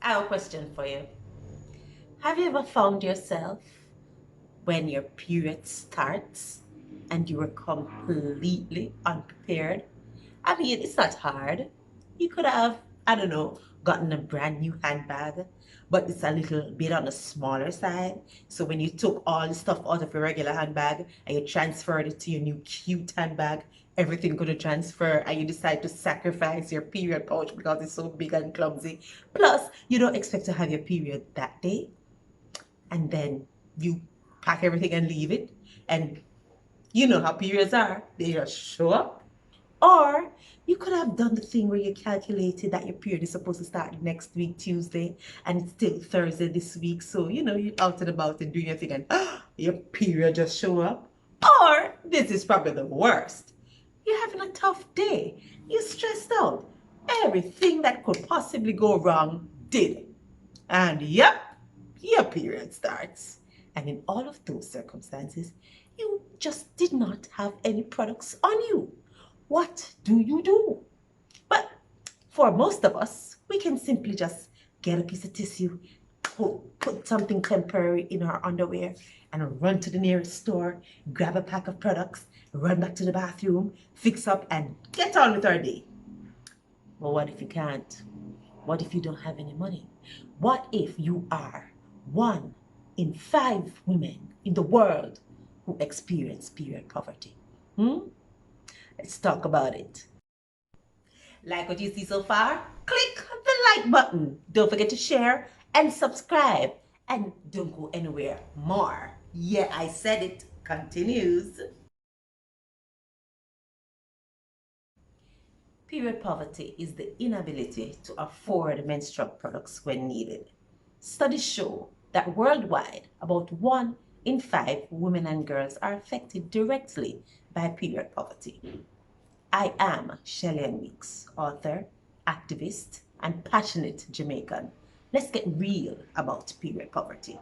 I have a question for you. Have you ever found yourself when your period starts and you were completely unprepared? I mean, it's not hard. You could have, I don't know, gotten a brand new handbag, but it's a little bit on the smaller side. So when you took all the stuff out of your regular handbag and you transferred it to your new cute handbag, everything could have transferred and you decide to sacrifice your period pouch because it's so big and clumsy. Plus, you don't expect to have your period that day, and then you pack everything and leave it. And you know how periods are, they just show up. Or you could have done the thing where you calculated that your period is supposed to start next week, Tuesday, and it's still Thursday this week. So, you're out and about and doing your thing, and your period just show up. Or this is probably the worst. You're having a tough day. You're stressed out. Everything that could possibly go wrong did. And yep, your period starts. And in all of those circumstances, you just did not have any products on you. What do you do? But for most of us, we can simply just get a piece of tissue, put something temporary in our underwear, and run to the nearest store, grab a pack of products, run back to the bathroom, fix up, and get on with our day. Well, what if you can't? What if you don't have any money? What if you are 1 in 5 women in the world who experience period poverty? Let's talk about it. Like what you see so far? Click the like button. Don't forget to share and subscribe. And don't go anywhere more. Yeah, I said it. Continues. Period poverty is the inability to afford menstrual products when needed. Studies show that worldwide, about 1 in 5 women and girls are affected directly by period poverty. I am Shelly-Ann, author, activist, and passionate Jamaican. Let's get real about period poverty.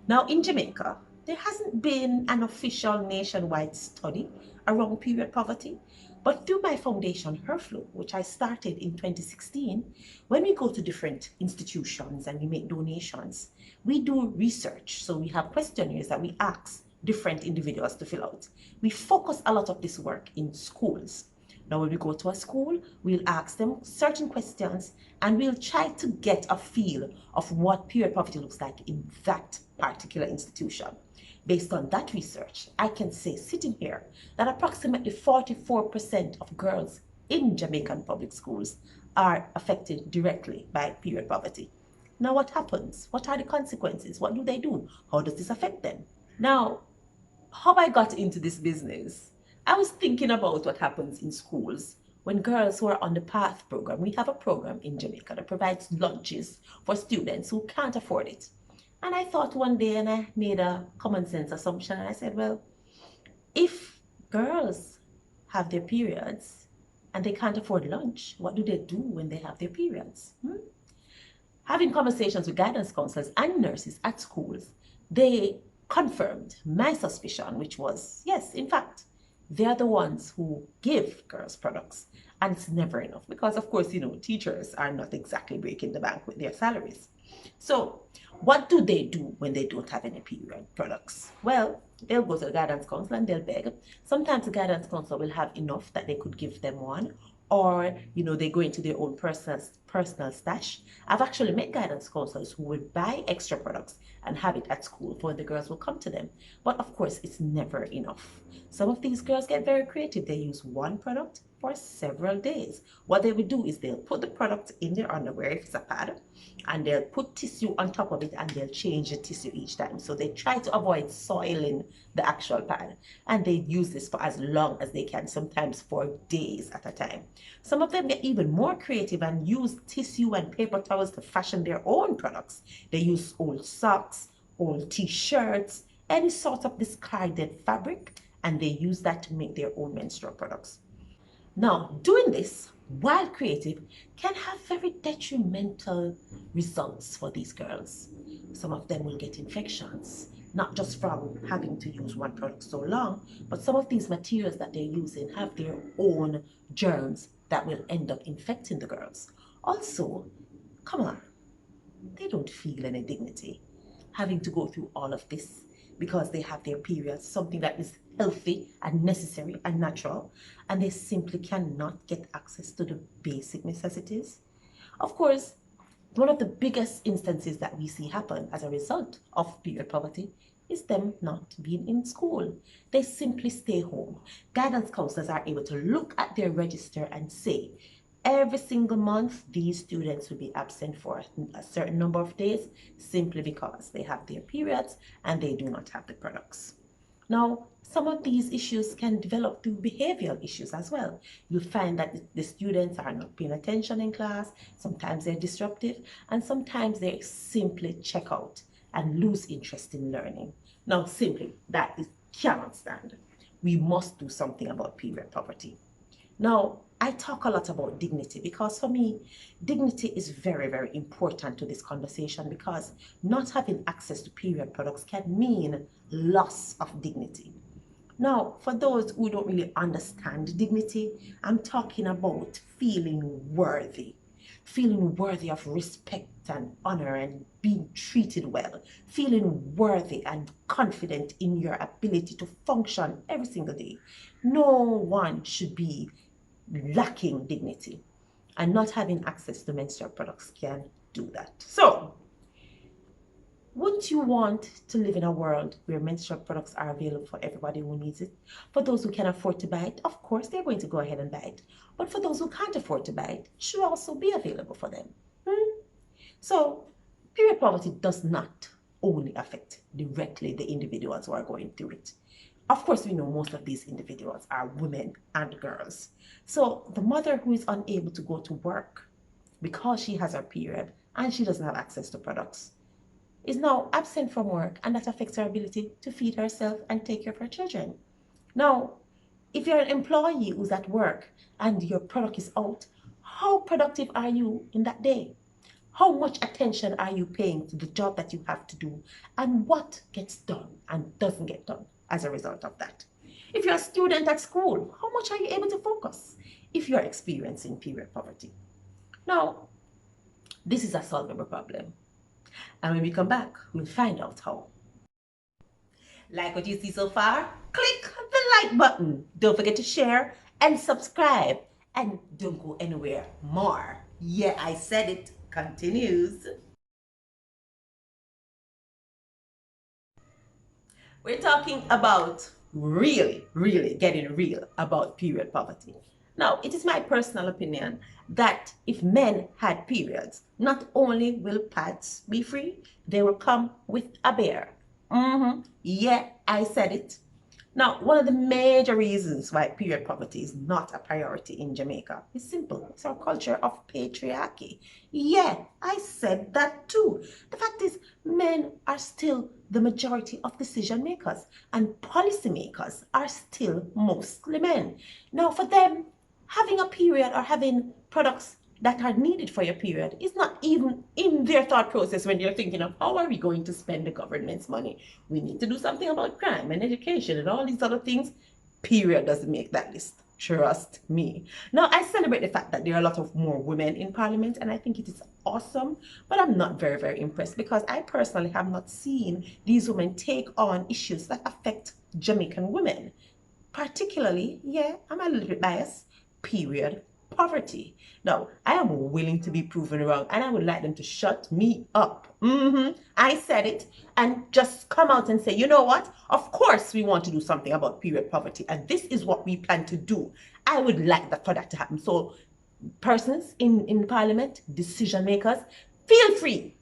Now, in Jamaica, there hasn't been an official nationwide study around period poverty, but through my foundation, HerFlow, which I started in 2016, when we go to different institutions and we make donations, we do research. So we have questionnaires that we ask different individuals to fill out. We focus a lot of this work in schools. Now, when we go to a school, we'll ask them certain questions and we'll try to get a feel of what period poverty looks like in that particular institution. Based on that research, I can say, sitting here, that approximately 44% of girls in Jamaican public schools are affected directly by period poverty. Now, what happens? What are the consequences? What do they do? How does this affect them? Now, how I got into this business, I was thinking about what happens in schools when girls who are on the PATH program. We have a program in Jamaica that provides lunches for students who can't afford it. And I thought one day, and I made a common sense assumption, and I said, well, if girls have their periods and they can't afford lunch, what do they do when they have their periods? Having conversations with guidance counselors and nurses at schools, they confirmed my suspicion, which was, yes, in fact, they're the ones who give girls products. And it's never enough because, of course, teachers are not exactly breaking the bank with their salaries. So what do they do when they don't have any period products? Well, they'll go to the guidance counselor and they'll beg. Sometimes the guidance counselor will have enough that they could give them one, or they go into their own personal stash. I've actually met guidance counselors who would buy extra products and have it at school for when the girls will come to them. But of course, it's never enough. Some of these girls get very creative. They use one product for several days. What they would do is they'll put the product in their underwear if it's a pad, and they'll put tissue on top of it and they'll change the tissue each time. So they try to avoid soiling the actual pad, and they use this for as long as they can, sometimes for days at a time. Some of them get even more creative and use tissue and paper towels to fashion their own products. They use old socks, old t-shirts, any sort of discarded fabric, and they use that to make their own menstrual products. Now, doing this while creative can have very detrimental results for these girls. Some of them will get infections, not just from having to use one product so long, but some of these materials that they're using have their own germs that will end up infecting the girls. Also, come on, they don't feel any dignity having to go through all of this because they have their periods, something that is healthy and necessary and natural, and they simply cannot get access to the basic necessities. Of course, one of the biggest instances that we see happen as a result of period poverty is them not being in school. They simply stay home. Guidance counselors are able to look at their register and say, every single month, these students will be absent for a certain number of days simply because they have their periods and they do not have the products. Now, some of these issues can develop through behavioral issues as well. You'll find that the students are not paying attention in class, sometimes they're disruptive, and sometimes they simply check out and lose interest in learning. Now, simply, that is cannot stand. We must do something about period poverty. Now, I talk a lot about dignity because for me, dignity is very, very important to this conversation because not having access to period products can mean loss of dignity. Now, for those who don't really understand dignity, I'm talking about feeling worthy of respect and honor and being treated well, feeling worthy and confident in your ability to function every single day. No one should be lacking dignity, and not having access to menstrual products can do that. So, wouldn't you want to live in a world where menstrual products are available for everybody who needs it? For those who can afford to buy it, of course, they're going to go ahead and buy it. But for those who can't afford to buy it, it should also be available for them. So, period poverty does not only affect directly the individuals who are going through it. Of course, we know most of these individuals are women and girls. So the mother who is unable to go to work because she has her period and she doesn't have access to products is now absent from work, and that affects her ability to feed herself and take care of her children. Now, if you're an employee who's at work and your product is out, how productive are you in that day? How much attention are you paying to the job that you have to do, and what gets done and doesn't get done as a result of that? If you're a student at school, how much are you able to focus if you're experiencing period poverty? Now, this is a solvable problem. And when we come back, we'll find out how. Like what you see so far? Click the like button. Don't forget to share and subscribe. And don't go anywhere more. Yeah, I said it. Continues. We're talking about really getting real about period poverty. Now, it is my personal opinion that if men had periods, not only will pads be free, they will come with a bear. Yeah, I said it. Now, one of the major reasons why period poverty is not a priority in Jamaica is simple. It's our culture of patriarchy. Yeah, I said that too. The fact is, men are still the majority of decision makers, and policy makers are still mostly men. Now, for them, having a period or having products that are needed for your period is not even in their thought process when they're thinking of how are we going to spend the government's money. We need to do something about crime and education and all these other things. Period doesn't make that list. Trust me. Now, I celebrate the fact that there are a lot of more women in parliament, and I think it is awesome, but I'm not very impressed because I personally have not seen these women take on issues that affect Jamaican women. Particularly, yeah, I'm a little bit biased, period poverty. Now, I am willing to be proven wrong, and I would like them to shut me up. I said it, and just come out and say, you know what? Of course we want to do something about period poverty, and this is what we plan to do. I would like that for that to happen. So, persons in parliament, decision makers, feel free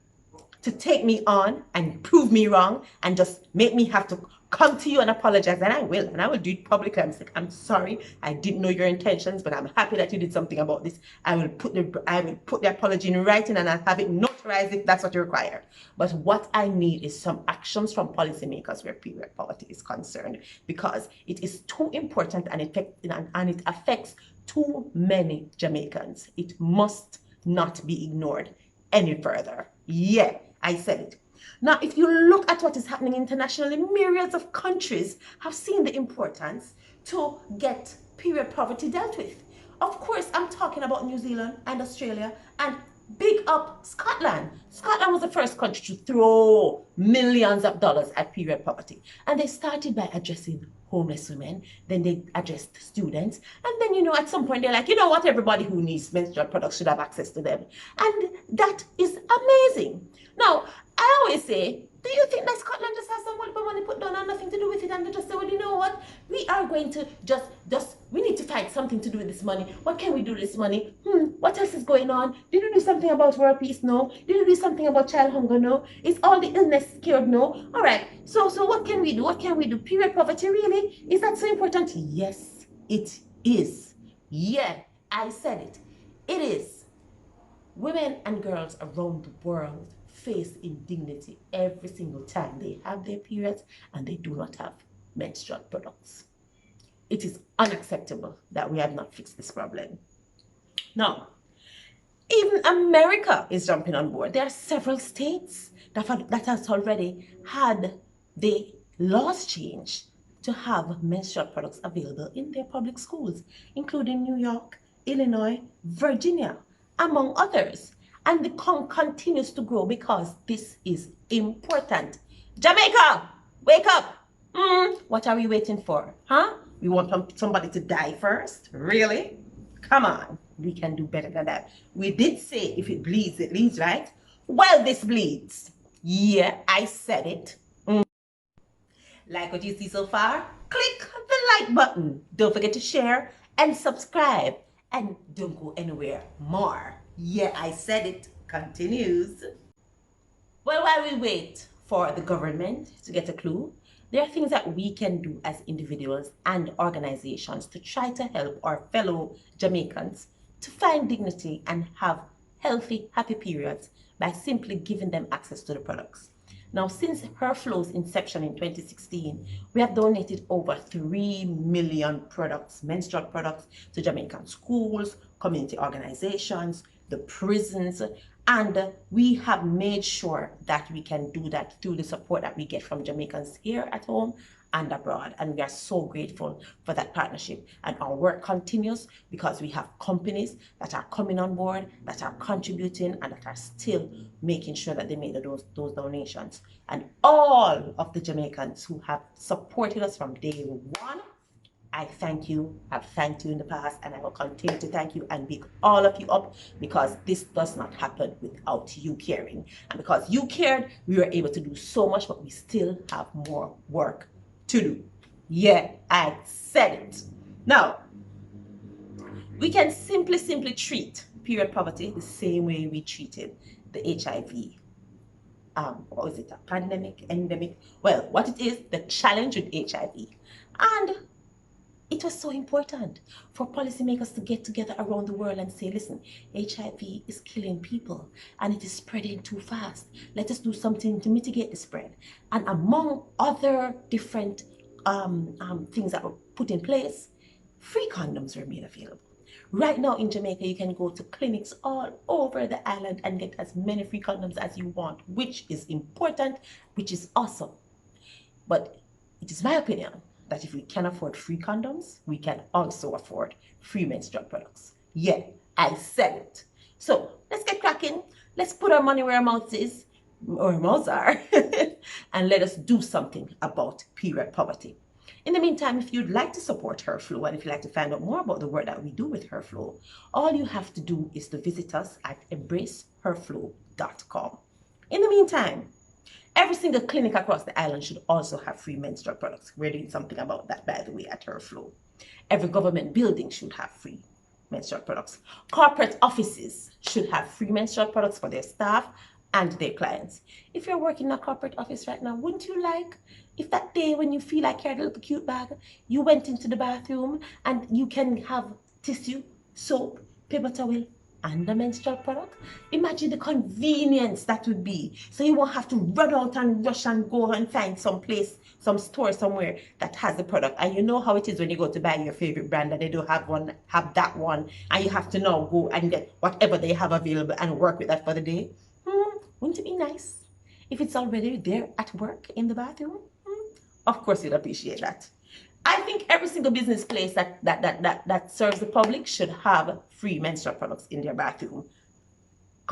to take me on and prove me wrong and just make me have to come to you and apologize, and I will do it publicly. I'm like, I'm sorry, I didn't know your intentions, but I'm happy that you did something about this. I will put the apology in writing, and I'll have it notarized if that's what you require. But what I need is some actions from policymakers where period poverty is concerned, because it is too important and it affects too many Jamaicans. It must not be ignored any further. Yeah, I said it. Now, if you look at what is happening internationally, myriads of countries have seen the importance to get period poverty dealt with. Of course, I'm talking about New Zealand and Australia and Big up Scotland. Scotland was the first country to throw millions of dollars at period poverty. And they started by addressing homeless women. Then they addressed students. And then, you know, at some point they're like, you know what, everybody who needs menstrual products should have access to them. And that is amazing. Now, I always say, do you think that Scotland just has some money put down and nothing to do with it, and they just say, well, you know what, we are going to we need to find something to do with this money. What can we do with this money? What else is going on? Did you do something about world peace? No. Did you do something about child hunger? No. Is all the illness cured? No. All right. So what can we do? What can we do? Period poverty, really? Is that so important? Yes, it is. Yeah, I said it. It is. Women and girls around the world face indignity every single time they have their periods and they do not have menstrual products. It is unacceptable that we have not fixed this problem. Now, even America is jumping on board. There are several states that has already had the laws changed to have menstrual products available in their public schools, including New York, Illinois, Virginia, among others. And the continues to grow because this is important. Jamaica, wake up. What are we waiting for? Huh? We want somebody to die first? Really? Come on. We can do better than that. We did say if it bleeds, it leads, right? Well, this bleeds. Yeah, I said it. Like what you see so far? Click the like button. Don't forget to share and subscribe. And don't go anywhere more. Yeah, I said it. Continues. Well, while we wait for the government to get a clue, there are things that we can do as individuals and organizations to try to help our fellow Jamaicans to find dignity and have healthy, happy periods by simply giving them access to the products. Now, since HerFlow's inception in 2016, we have donated over 3 million products, menstrual products, to Jamaican schools, community organizations, the prisons, and we have made sure that we can do that through the support that we get from Jamaicans here at home and abroad. And we are so grateful for that partnership. And our work continues because we have companies that are coming on board, that are contributing, and that are still making sure that they make those donations. And all of the Jamaicans who have supported us from day one, I thank you, I've thanked you in the past, and I will continue to thank you and pick all of you up, because this does not happen without you caring. And because you cared, we were able to do so much, but we still have more work to do. Yeah, I said it. Now, we can simply treat period poverty the same way we treated the HIV. What was it, a pandemic, endemic? Well, what it is, the challenge with HIV. And it was so important for policymakers to get together around the world and say, listen, HIV is killing people and it is spreading too fast. Let us do something to mitigate the spread. And among other different things that were put in place, free condoms were made available. Right now in Jamaica, you can go to clinics all over the island and get as many free condoms as you want, which is important, which is awesome. But it is my opinion that if we can afford free condoms, we can also afford free menstrual products. Yeah, I said it. So let's get cracking. Let's put our money where our mouth is, or our mouths are, and let us do something about period poverty. In the meantime, if you'd like to support HerFlow, and if you'd like to find out more about the work that we do with HerFlow, all you have to do is to visit us at embraceherflow.com. In the meantime, every single clinic across the island should also have free menstrual products. We're doing something about that, by the way, at HerFlow. Every government building should have free menstrual products. Corporate offices should have free menstrual products for their staff and their clients. If you're working in a corporate office right now, wouldn't you like if that day when you feel like you had a little cute bag, you went into the bathroom and you can have tissue, soap, paper towel, and a menstrual product? Imagine the convenience that would be. So you won't have to run out and rush and go and find some place, some store somewhere that has the product. And you know how it is when you go to buy your favorite brand and they don't have one, have that one, and you have to now go and get whatever they have available and work with that for the day. Wouldn't it be nice if it's already there at work in the bathroom? Of course you'd appreciate that. I think every single business place that serves the public should have free menstrual products in their bathroom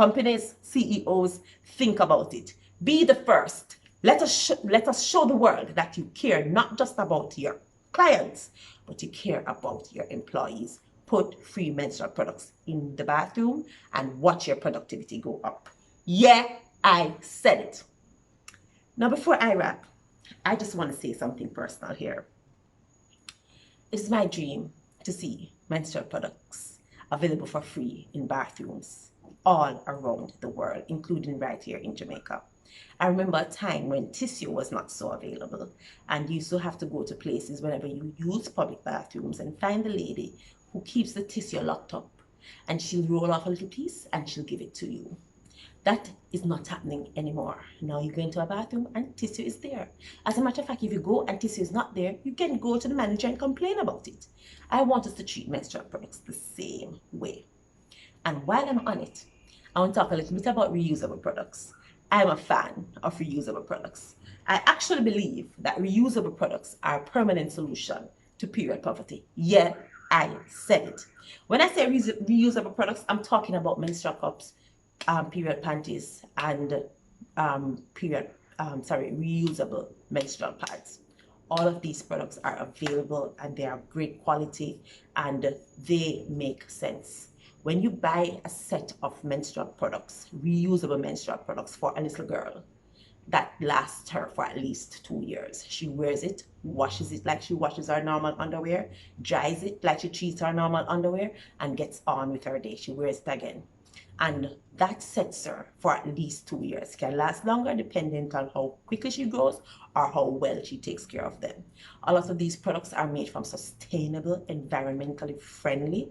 Companies, CEOs, think about it. Be the first. Let us show the world that you care not just about your clients, but you care about your employees. Put free menstrual products in the bathroom and watch your productivity go up. Yeah, I said it. Now, before I wrap, I just want to say something personal here. It's my dream to see menstrual products available for free in bathrooms all around the world, including right here in Jamaica. I remember a time when tissue was not so available, and you used to have to go to places whenever you use public bathrooms and find the lady who keeps the tissue locked up, and she'll roll off a little piece and she'll give it to you. That is not happening anymore. Now you go into a bathroom and tissue is there. As a matter of fact, if you go and tissue is not there, you can go to the manager and complain about it. I want us to treat menstrual products the same way. And while I'm on it, I want to talk a little bit about reusable products. I'm a fan of reusable products. I actually believe that reusable products are a permanent solution to period poverty. Yeah, I said it. When I say reusable products, I'm talking about menstrual cups, period panties, and reusable menstrual pads. All of these products are available and they are great quality and they make sense. When you buy a set of menstrual products, reusable menstrual products for a little girl, that lasts her for at least 2 years. She wears it, washes it like she washes her normal underwear, dries it like she treats her normal underwear, and gets on with her day. She wears it again. And that sets her for at least 2 years. Can last longer depending on how quickly she grows or how well she takes care of them. A lot of these products are made from sustainable, environmentally friendly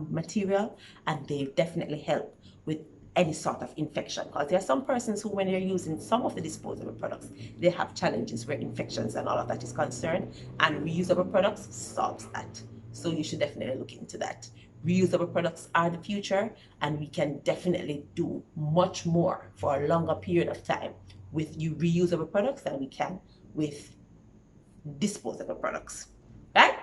material, and they definitely help with any sort of infection, because there are some persons who, when they're using some of the disposable products, they have challenges where infections and all of that is concerned, and reusable products solves that. So you should definitely look into that. Reusable products are the future, and we can definitely do much more for a longer period of time with reusable products than we can with disposable products, right?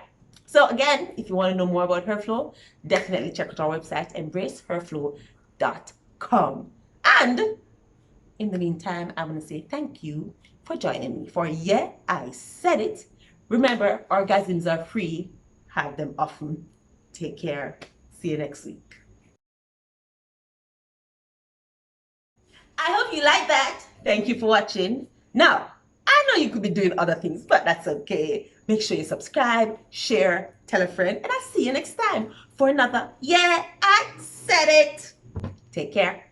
So again, if you want to know more about HerFlow, definitely check out our website, embraceherflow.com. And in the meantime, I'm going to say thank you for joining me for Yeah, I Said It. Remember, orgasms are free. Have them often. Take care. See you next week. I hope you like that. Thank you for watching. Now, I know you could be doing other things, but that's okay. Make sure you subscribe, share, tell a friend, and I'll see you next time for another Yeah, I Said It. Take care.